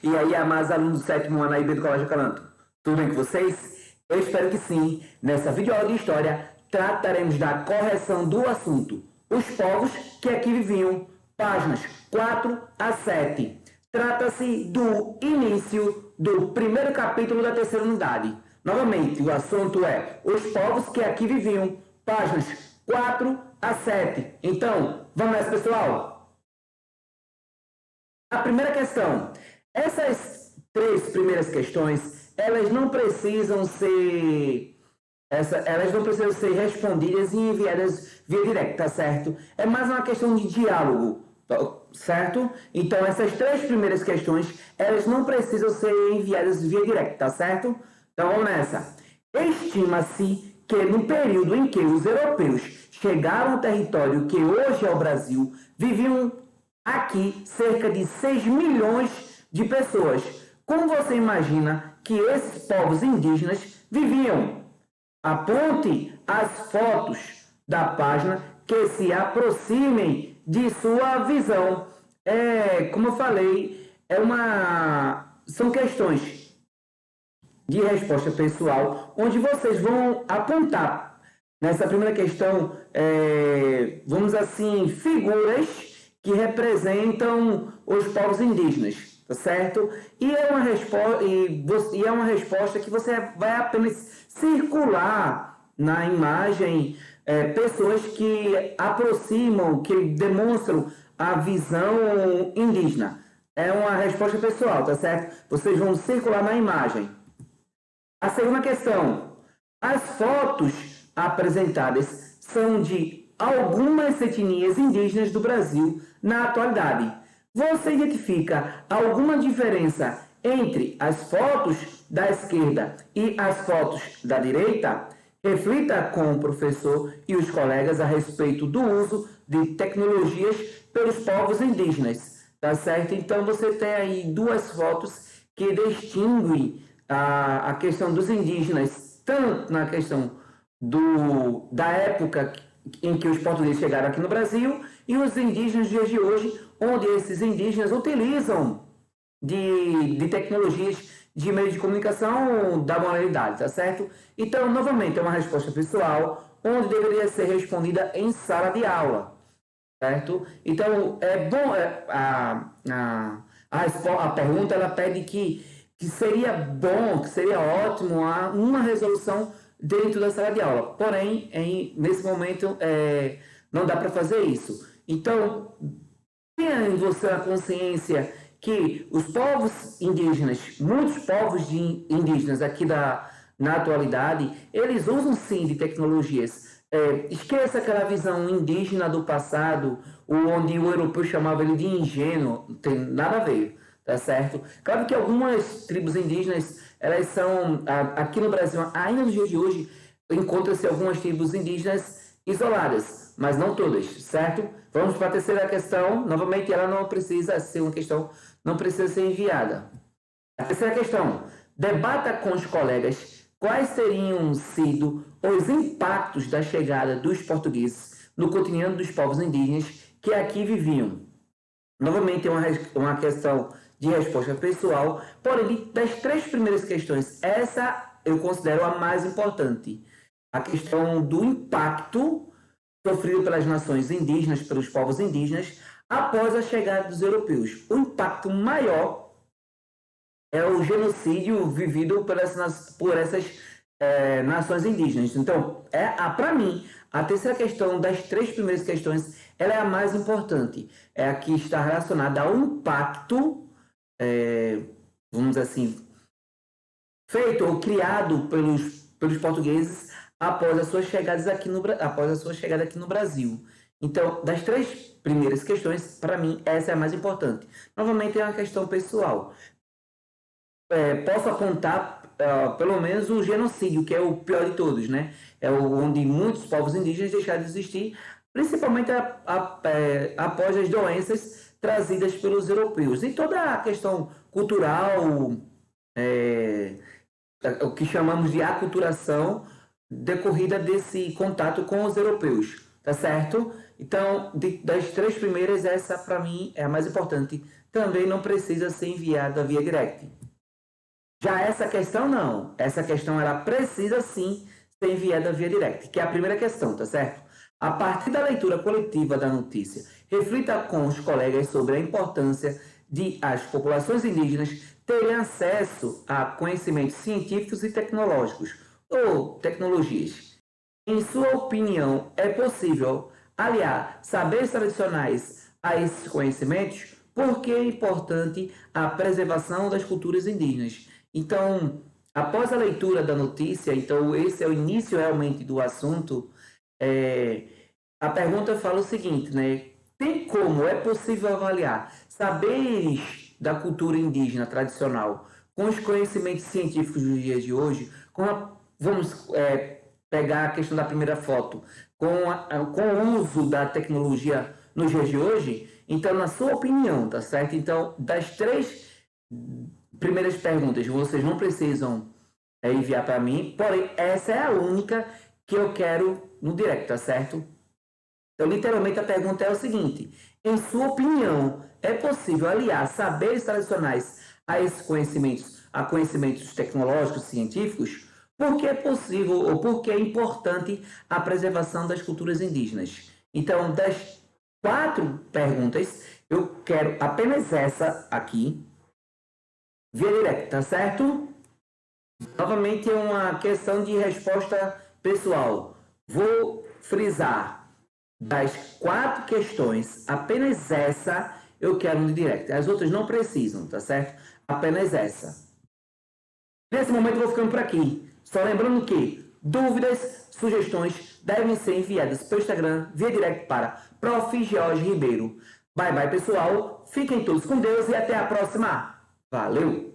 E aí, amados alunos do 7º ano aí do Colégio Calanto, tudo bem com vocês? Eu espero que sim. Nessa videoaula de História, trataremos da correção do assunto Os Povos que Aqui Viviam, páginas 4 a 7. Trata-se do início do primeiro capítulo da terceira unidade. Novamente, o assunto é Os Povos que Aqui Viviam, páginas 4 a 7. Então, vamos nessa, pessoal? A primeira questão. Essas três primeiras questões, elas não precisam ser respondidas e enviadas via direct, tá certo? É mais uma questão de diálogo, certo? Então, essas três primeiras questões, elas não precisam ser enviadas via direct, tá certo? Então, vamos nessa. Estima-se que no período em que os europeus chegaram ao território que hoje é o Brasil, viviam aqui cerca de 6 milhões de pessoas. Como você imagina que esses povos indígenas viviam? Aponte as fotos da página que se aproximem de sua visão. Como eu falei, são questões de resposta pessoal, onde vocês vão apontar nessa primeira questão, vamos assim, figuras que representam os povos indígenas, tá certo? E é uma resposta que você vai apenas circular na imagem pessoas que aproximam, que demonstram a visão indígena. É uma resposta pessoal, tá certo? Vocês vão circular na imagem. A segunda questão. As fotos apresentadas são de algumas etnias indígenas do Brasil na atualidade. Você identifica alguma diferença entre as fotos da esquerda e as fotos da direita? Reflita com o professor e os colegas a respeito do uso de tecnologias pelos povos indígenas, tá certo? Então você tem aí duas fotos que distinguem a questão dos indígenas, tanto na questão da época em que os portugueses chegaram aqui no Brasil e os indígenas dias de hoje, onde esses indígenas utilizam de tecnologias de meio de comunicação da modernidade, tá certo? Então, novamente, é uma resposta pessoal, onde deveria ser respondida em sala de aula, certo? Então, é bom, a pergunta, ela pede que seria bom, que seria ótimo uma resolução dentro da sala de aula. Porém, nesse momento, não dá para fazer isso. Então, tenha em você a consciência que os povos indígenas, muitos povos indígenas aqui na atualidade, eles usam sim de tecnologias. Esqueça aquela visão indígena do passado, onde o europeu chamava ele de ingênuo, não tem nada a ver, tá certo? Claro que algumas tribos indígenas, elas são, aqui no Brasil, ainda nos dias de hoje, encontram-se algumas tribos indígenas isoladas, mas não todas, certo? Vamos para a terceira questão. Novamente, ela não precisa ser uma questão, não precisa ser enviada. A terceira questão. Debata com os colegas quais teriam sido os impactos da chegada dos portugueses no cotidiano dos povos indígenas que aqui viviam. Novamente, é uma questão de resposta pessoal, porém, das três primeiras questões, essa eu considero a mais importante. A questão do impacto sofrido pelas nações indígenas, pelos povos indígenas, após a chegada dos europeus. O impacto maior é o genocídio vivido por essas nações indígenas. Então, para mim, a terceira questão das três primeiras questões, ela é a mais importante. É a que está relacionada ao impacto, vamos dizer assim, feito ou criado pelos portugueses após a sua chegada aqui no Brasil. Então, das três primeiras questões, para mim, essa é a mais importante. Novamente, é uma questão pessoal. Posso apontar, pelo menos, o genocídio, que é o pior de todos, né? Onde muitos povos indígenas deixaram de existir, principalmente após as doenças trazidas pelos europeus. E toda a questão cultural, o que chamamos de aculturação, decorrida desse contato com os europeus, tá certo? Então, das três primeiras, essa para mim é a mais importante também não precisa ser enviada via direct. Já essa questão não. Essa questão ela precisa sim ser enviada via direct, que é a primeira questão, tá certo? A partir da leitura coletiva da notícia, reflita com os colegas sobre a importância de as populações indígenas terem acesso a conhecimentos científicos e tecnológicos ou tecnologias. Em sua opinião, é possível aliar saberes tradicionais a esses conhecimentos? Por que é importante a preservação das culturas indígenas? Então, após a leitura da notícia, então esse é o início realmente do assunto, a pergunta fala o seguinte, né? Tem como, é possível avaliar saberes da cultura indígena tradicional com os conhecimentos científicos dos dias de hoje? Vamos pegar a questão da primeira foto, com o uso da tecnologia nos dias de hoje? Então, na sua opinião, tá certo? Então, das 3 primeiras perguntas, vocês não precisam enviar para mim, porém, essa é a única que eu quero no direct, tá certo? Então, literalmente, a pergunta é o seguinte: em sua opinião, é possível aliar saberes tradicionais a esses conhecimentos, a conhecimentos tecnológicos, científicos? Por que é possível ou por que é importante a preservação das culturas indígenas? Então, das 4 perguntas, eu quero apenas essa aqui, via direct, tá certo? Novamente é uma questão de resposta pessoal. Vou frisar. Das 4 questões, apenas essa eu quero no direct. As outras não precisam, tá certo? Apenas essa. Nesse momento eu vou ficando por aqui. Só lembrando que dúvidas, sugestões devem ser enviadas pelo Instagram via direct para Prof. Jorge Ribeiro. Bye bye, pessoal. Fiquem todos com Deus e até a próxima. Valeu!